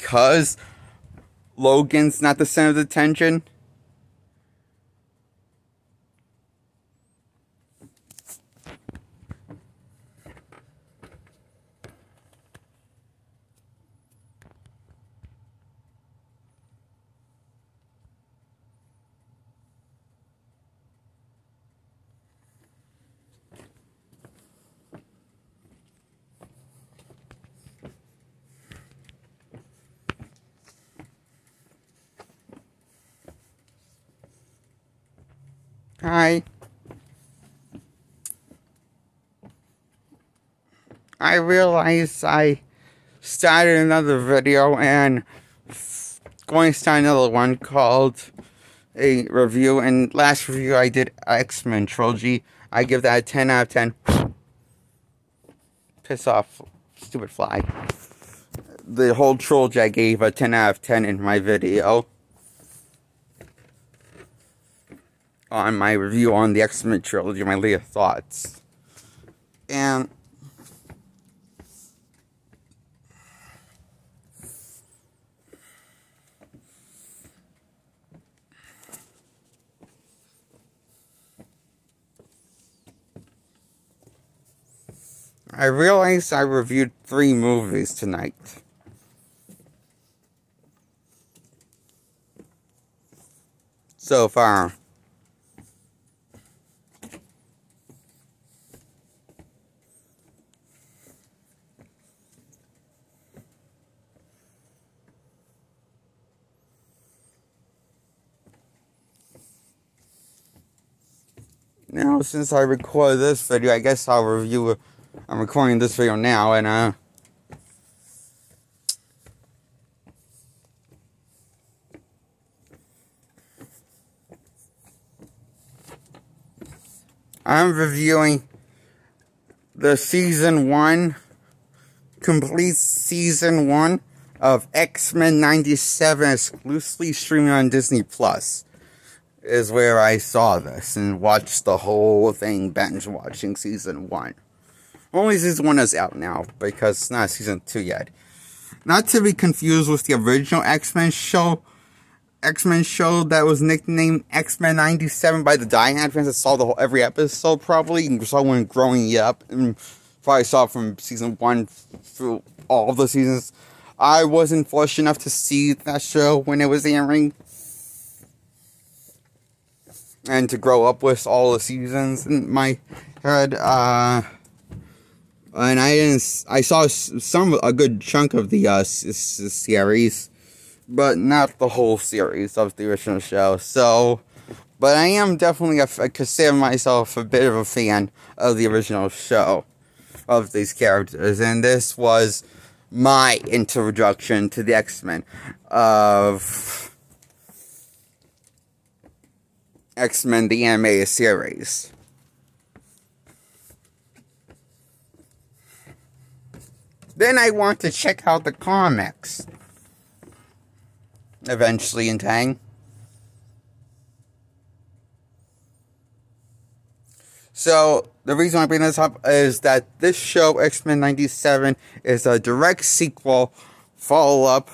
because Logan's not the center of attention. Hi. I realized I started another video and going to start another one called a review. And last review I did X-Men Trilogy. I give that a 10 out of 10. Piss off, stupid fly. The whole trilogy I gave a 10 out of 10 in my video. On my review on the X-Men Trilogy, my latest thoughts. And I realized I reviewed 3 movies tonight. So far. Now, since I recorded this video, I guess I'll review it. I'm recording this video now, and I'm reviewing the season 1, complete season 1 of X-Men 97, exclusively streaming on Disney Plus. Is where I saw this and watched the whole thing, binge watching season 1. Only season 1 is out now, because it's not season 2 yet. Not to be confused with the original X-Men show that was nicknamed X-Men 97 by the diehard fans that saw the whole, every episode probably, and saw when growing up, and probably saw from season 1 through all of the seasons. I wasn't fortunate enough to see that show when it was airing, and to grow up with all the seasons in my head. And I saw a good chunk of the series, but not the whole series of the original show. So, but I am definitely I consider myself a bit of a fan of the original show of these characters, and this was my introduction to the X-Men of X-Men the animated series. Then I want to check out the comics. Eventually in time. So, the reason I bring this up is that this show, X-Men 97, is a direct sequel, follow-up,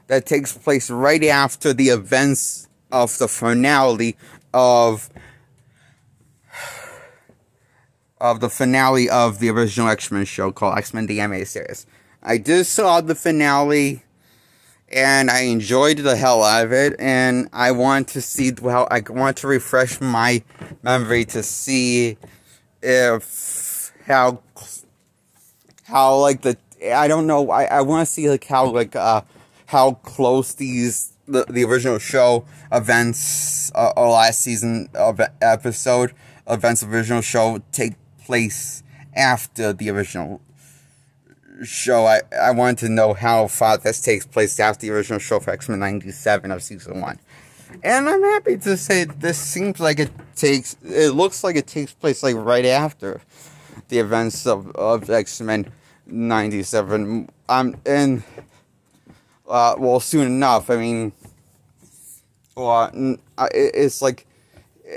that takes place right after the events of the finale of the original X-Men show called X-Men the Animated Series. I just saw the finale, and I enjoyed the hell out of it, and I want to see I want to refresh my memory to see if how like I don't know, I want to see like how close the original show events or last season of episode events of the original show take place after the original show. I want to know how far this takes place after the original show for X-Men 97 of season 1. And I'm happy to say this seems like it looks like it takes place like right after the events of X-Men 97. Well, soon enough. I mean, it's like,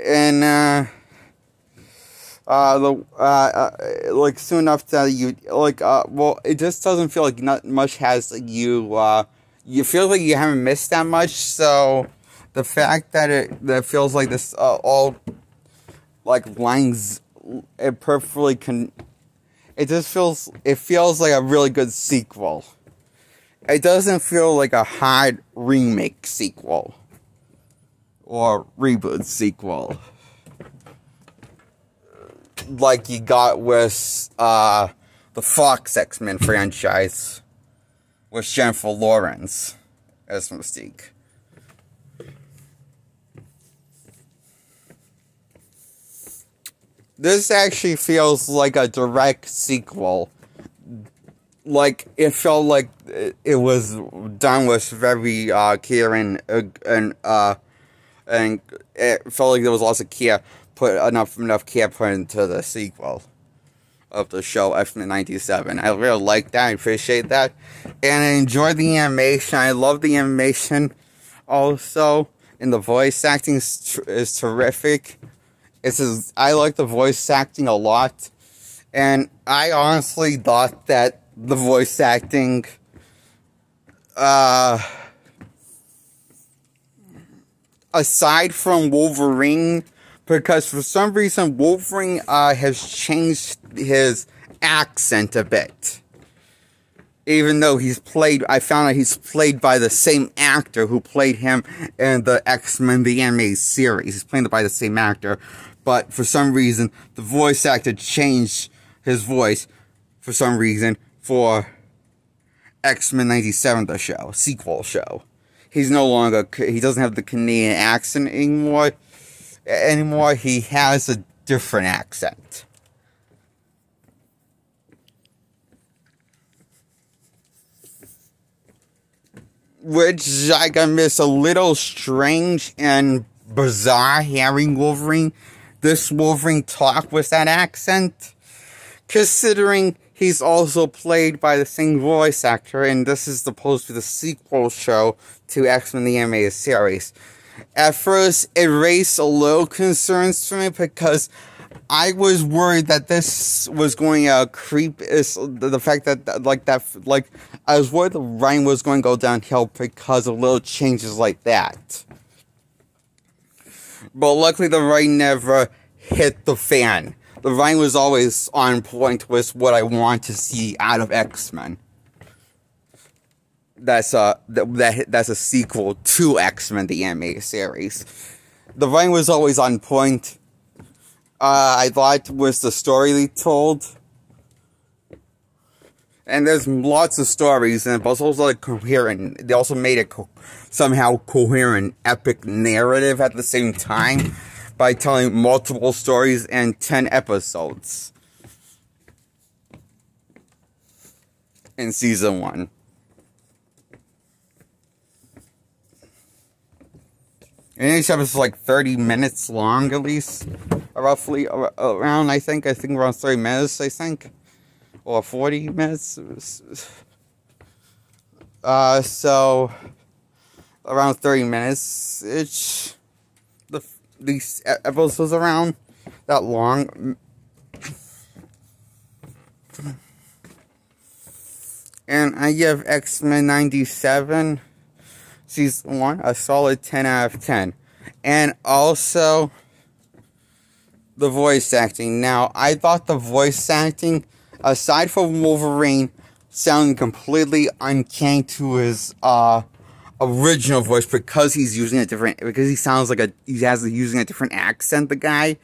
and like soon enough that you well, it just doesn't feel like not much has you you feel like you haven't missed that much. So the fact that that feels like this all like lines it perfectly it feels like a really good sequel. It doesn't feel like a hard remake sequel or reboot sequel like you got with the Fox X-Men franchise with Jennifer Lawrence as Mystique. This actually feels like a direct sequel. Like, it felt like it was done with very care and it felt like there was lots of care enough care put into the sequel of the show X-Men 97. I really like that. I appreciate that. And I enjoyed the animation. I love the animation also. And the voice acting is terrific. I like the voice acting a lot. And I honestly thought that the voice acting aside from Wolverine, because for some reason Wolverine has changed his accent a bit. Even though I found out he's played by the same actor who played him in the X-Men the Animated Series. He's played by the same actor, but for some reason the voice actor changed his voice for some reason for X-Men 97, the show, sequel show. He doesn't have the Canadian accent anymore. He has a different accent. Which I miss a little strange and bizarre hearing this Wolverine talk with that accent. Considering he's also played by the same voice actor, and this is supposed to be the sequel show to X-Men the Animated Series. At first, it raised a little concerns for me because I was worried that this was going to the fact that, I was worried the writing was going to go downhill because of little changes like that. But luckily, the writing never hit the fan. The writing was always on point with what I want to see out of X-Men. That's a sequel to X-Men the Animated Series. The writing was always on point. I liked with the story they told. And there's lots of stories, and it's also like coherent. They also made it somehow coherent, epic narrative at the same time by telling multiple stories in 10 episodes in season 1. And each episode is like 30 minutes long, at least, roughly around. I think around 30 minutes. I think, or 40 minutes. So around 30 minutes. These episodes around that long. And I give X-Men 97 Season 1 a solid 10 out of 10. And also the voice acting. Now, I thought the voice acting, aside from Wolverine, sounded completely uncanny to his original voice because he sounds like using a different accent, the guy.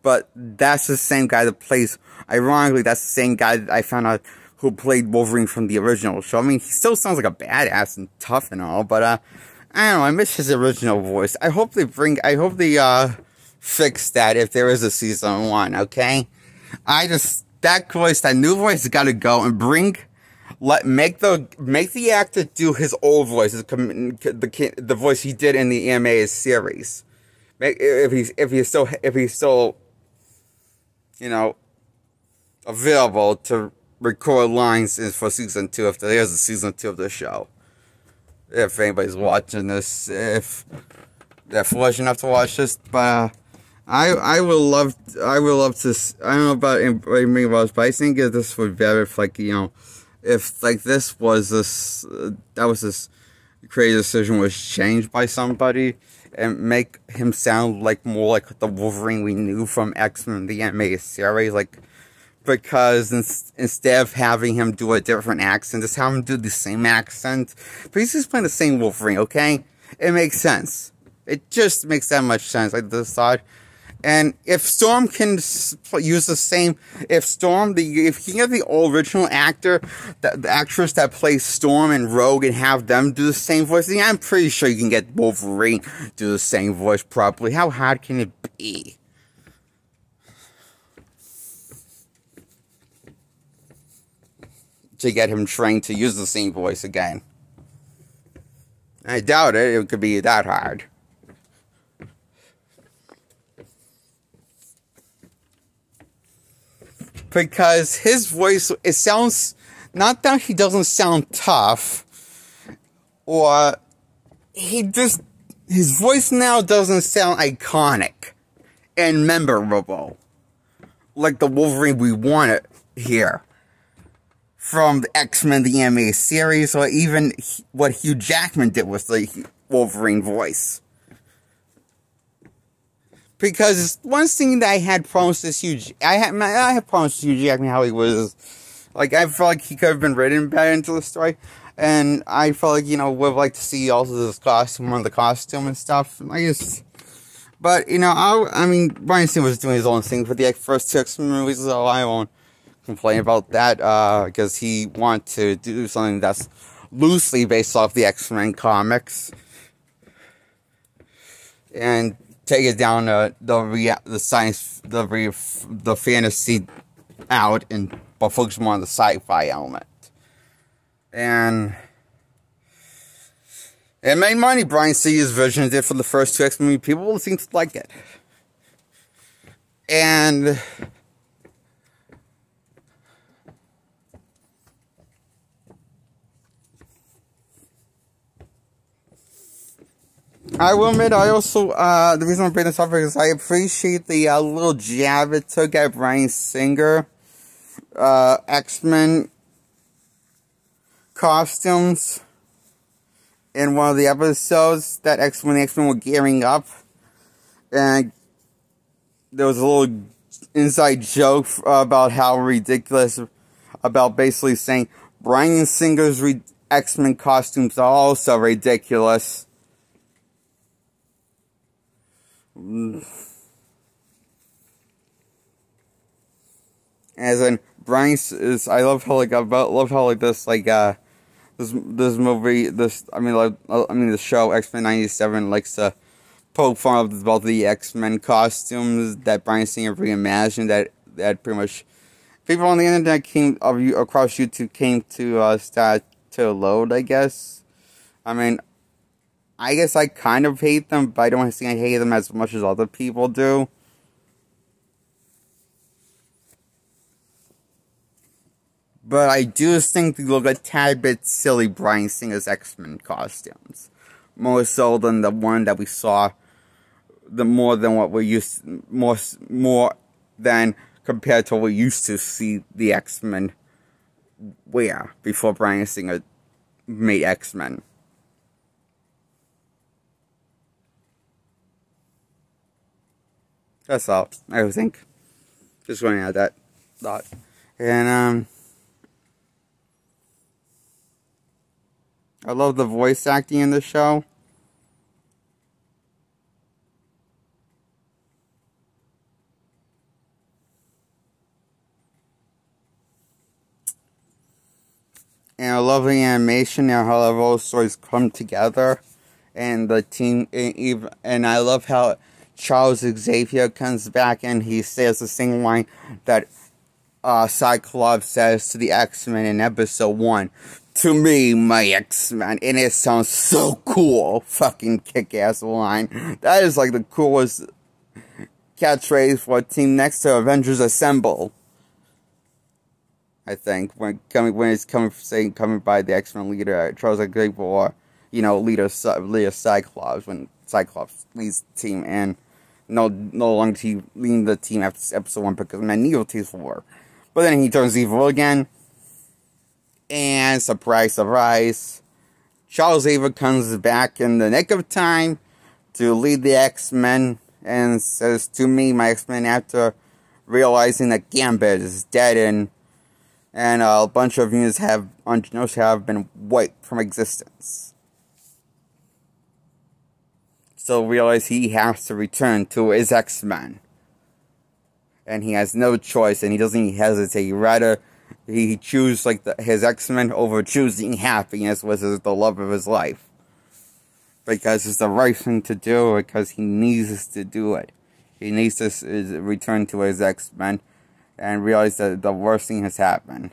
But that's the same guy that plays, ironically, that's the same guy that I found out who played Wolverine from the original show. I mean, he still sounds like a badass and tough and all, but I don't know, I miss his original voice. I hope they fix that if there is a season 1, okay? That new voice gotta go, and make the actor do his old voice, the voice he did in the animated series. If he's still, available to record lines for season 2, if there is a season 2 of the show. If anybody's watching this, if they're fortunate enough to watch this, but I would love to. I don't know about anybody else, but I think if this would be better if, if this was this creative decision was changed by somebody and make him sound like more like the Wolverine we knew from X-Men the animated series, like, because instead of having him do a different accent, just have him do the same accent, but he's just playing the same Wolverine, okay? It makes sense. It just makes that much sense, I just thought. And if Storm can use the same, if he can get the original actor, the actress that plays Storm and Rogue, and have them do the same voice, then I'm pretty sure you can get Wolverine do the same voice properly. How hard can it be? To get him trained to use the same voice again. I doubt it. It could be that hard. Because his voice, it sounds, not that he doesn't sound tough, or his voice now doesn't sound iconic and memorable, like the Wolverine we wanted here from the X-Men the animated series, or even what Hugh Jackman did with the Wolverine voice. Because one thing that I had promised this I had promised Hugh Jackman how he was, like, I felt like he could have been written better into the story, and I felt like, would like to see also this costume, on the costume and stuff. But I mean, Bryan Singer was doing his own thing for the first 2 X-Men movies, so I won't complain about that, because he wanted to do something that's loosely based off the X-Men comics, and take it down the science, the fantasy out, but focus more on the sci-fi element. And it made money. Bryan Singer's version did for the first 2 X-Men. People seem to like it. And I will admit, I also, the reason I'm bringing this up is I appreciate the little jab it took at Bryan Singer, X-Men costumes in one of the episodes that when the X-Men were gearing up, and there was a little inside joke about how ridiculous, about basically saying Bryan Singer's X-Men costumes are also ridiculous. As in, Bryan is, I love how this movie, the show X-Men 97 likes to poke fun about the X-Men costumes that Bryan Singer reimagined, that pretty much people on the internet across YouTube came to start to load, I guess. I guess I kind of hate them, but I don't think I hate them as much as other people do. But I do think they look a tad bit silly, Bryan Singer's X-Men costumes. More so than the one that we saw, more than compared to what we used to see the X-Men wear before Bryan Singer made X-Men. That's all, I think. Just going to add that thought. And, I love the voice acting in the show. And I love the animation and how all the stories come together. And the team, and I love how Charles Xavier comes back and he says the same line that Cyclops says to the X-Men in episode 1. To me, my X-Men. And it sounds so cool. Fucking kick-ass line. That is like the coolest catchphrase for a team next to Avengers Assemble. I think. When it's coming by the X-Men leader, Charles Xavier, or, leader Cyclops, when Cyclops leads the team, and no longer he leading the team after episode 1 because Magneto takes over. But then he turns evil again, and surprise, surprise, Charles Xavier comes back in the nick of time to lead the X-Men and says to me, my X-Men, after realizing that Gambit is dead and a bunch of units have been wiped from existence. So realize he has to return to his X-Men. And he has no choice, and he doesn't even hesitate. He chooses his X-Men over choosing happiness, which is the love of his life. Because it's the right thing to do, because he needs to do it. He needs to return to his X-Men and realize that the worst thing has happened.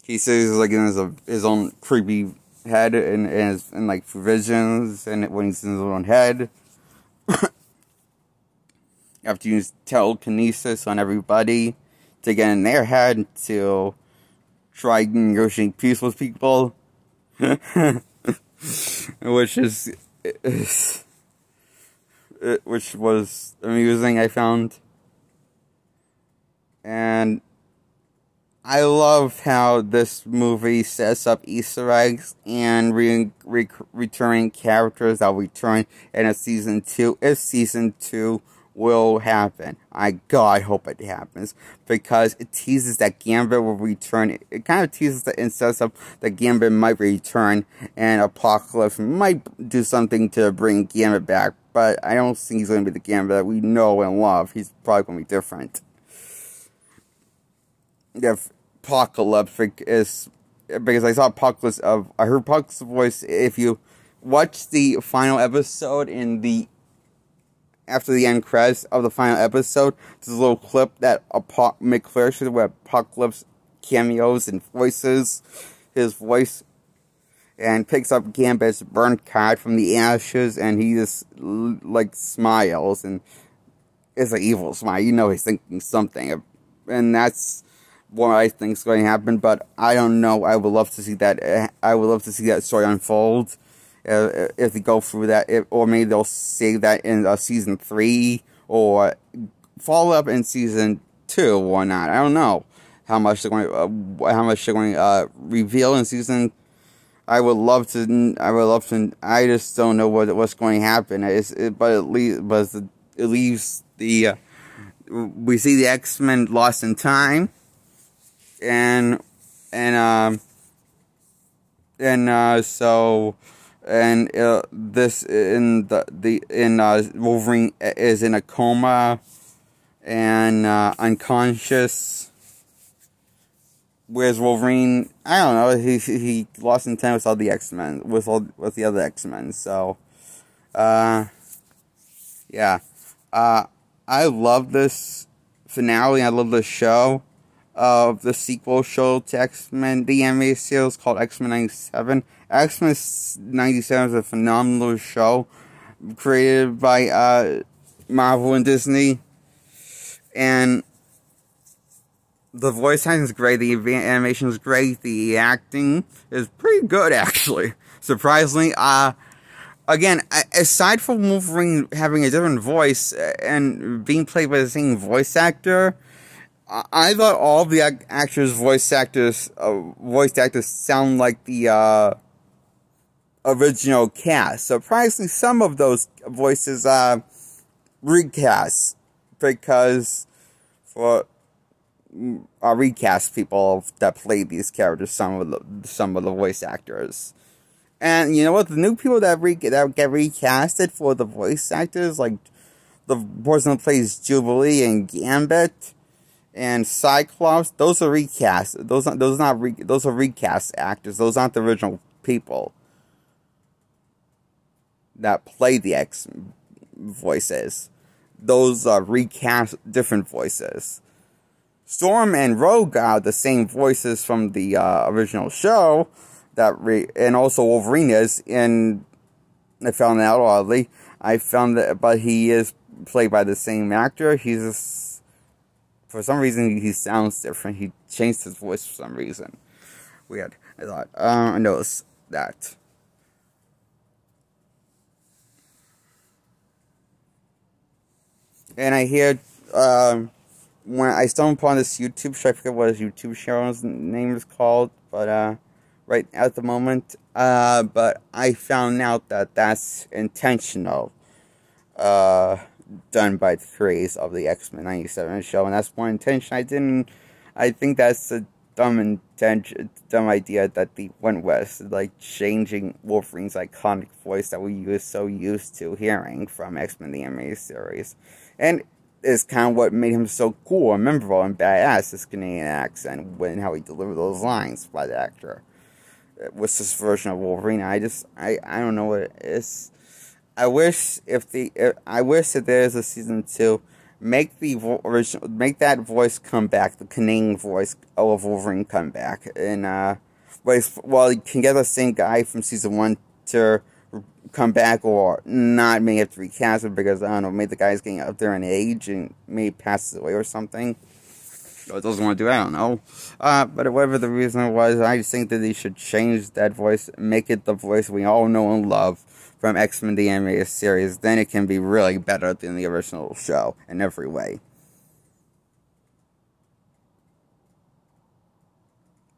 He sees in his own creepy head and like visions, and when he's in his own head. You have to use telekinesis on everybody to get in their head to try negotiating peace with people. which was amusing, I found. And I love how this movie sets up Easter eggs and returning characters that will return in a season 2, if season 2 will happen. God hope it happens, because it teases that Gambit will return. It kind of teases and sets up that Gambit might return, and Apocalypse might do something to bring Gambit back, but I don't think he's going to be the Gambit that we know and love. He's probably going to be different. If Apocalypse is, because I heard Apocalypse's voice. If you watch the final episode after the end credits of the final episode, there's a little clip that McClure where Apocalypse cameos and voices his voice and picks up Gambit's burnt card from the ashes, and he just smiles, and it's an evil smile. You know he's thinking something, and that's what I think is going to happen. But I don't know. I would love to see that. I would love to see that story unfold. If they go through that, or maybe they'll save that in season 3, or follow up in season 2, or not. I don't know how much they're going to reveal in season. I would love to. I just don't know what's going to happen. But it leaves the. We see the X-Men lost in time, and Wolverine is in a coma and unconscious. Whereas Wolverine, I don't know, he lost in time with all the X-Men, with the other X-Men. So, yeah, I love this finale. I love this show. Of the sequel show to X-Men, the animated series called X-Men 97. X-Men 97 is a phenomenal show created by Marvel and Disney. And the voice acting is great, the animation is great, the acting is pretty good, actually. Surprisingly, again, aside from Wolverine having a different voice and being played by the same voice actor, I thought all the voice actors sound like the original cast. Surprisingly, some of those voices are recast, because for recast people that played these characters, some of the voice actors. And you know what? The new people that get recasted for the voice actors, like the person who plays Jubilee and Gambit and Cyclops, those are recast. Those are recast actors. Those aren't the original people that play the X voices. Those are recast different voices. Storm and Rogue are the same voices from the original show, and also Wolverine is. And I found that out oddly. But he is played by the same actor. He's just, for some reason, he sounds different. He changed his voice for some reason. Weird. I thought. I noticed that. And I hear, when I stumbled upon this YouTube show, I forget what his YouTube channel's name is called, but, right at the moment, but I found out that that's intentional, done by the creators of the X-Men 97 show, and that's one intention. I think that's a dumb idea that they went with, like changing Wolverine's iconic voice that we were so used to hearing from X-Men the Animated Series. And it's kind of what made him so cool and memorable and badass, his Canadian accent, and how he delivered those lines by the actor. With this version of Wolverine, I don't know what it is. I wish that there's a season 2, make that voice come back, the Canadian voice of Wolverine come back, and you can get the same guy from season 1 to come back, or not, may have to recast it because, I don't know, maybe the guy's getting up there in age and maybe passes away or something. Or doesn't want to do it, I don't know. But whatever the reason was, I just think that they should change that voice, make it the voice we all know and love from X-Men the Animated Series. Then it can be really better than the original show in every way.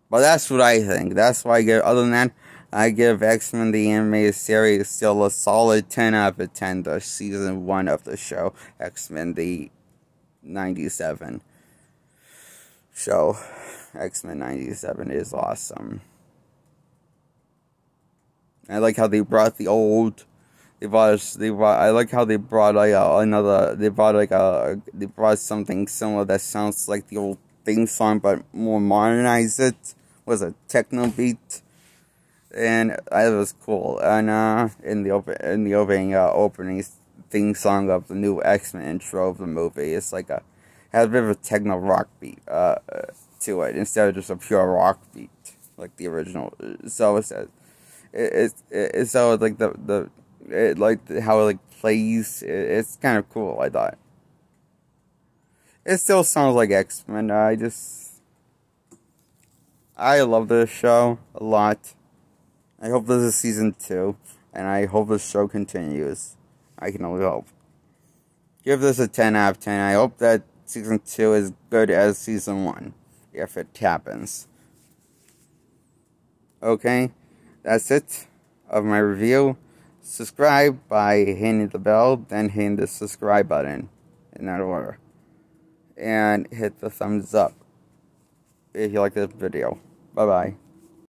But that's what I think. That's why I give, other than that, I give X-Men the Animated Series still a solid 10 out of 10 to season 1 of the show, X-Men the 97 show. X-Men 97 is awesome. I like how they brought the old. They brought something similar that sounds like the old theme song, but more modernized. It was a techno beat, and it was cool. And in the opening theme song of the new X-Men intro of the movie, it's like has a bit of a techno rock beat to it instead of just a pure rock beat like the original. So it's so like how it plays. It's kind of cool. I thought it still sounds like X-Men. I love this show a lot. I hope this is season 2, and I hope this show continues. I can only hope. Give this a 10 out of 10. I hope that season 2 is good as season 1, if it happens. Okay, that's it of my review. Subscribe by hitting the bell, then hitting the subscribe button, in that order. And hit the thumbs up if you like this video. Bye-bye.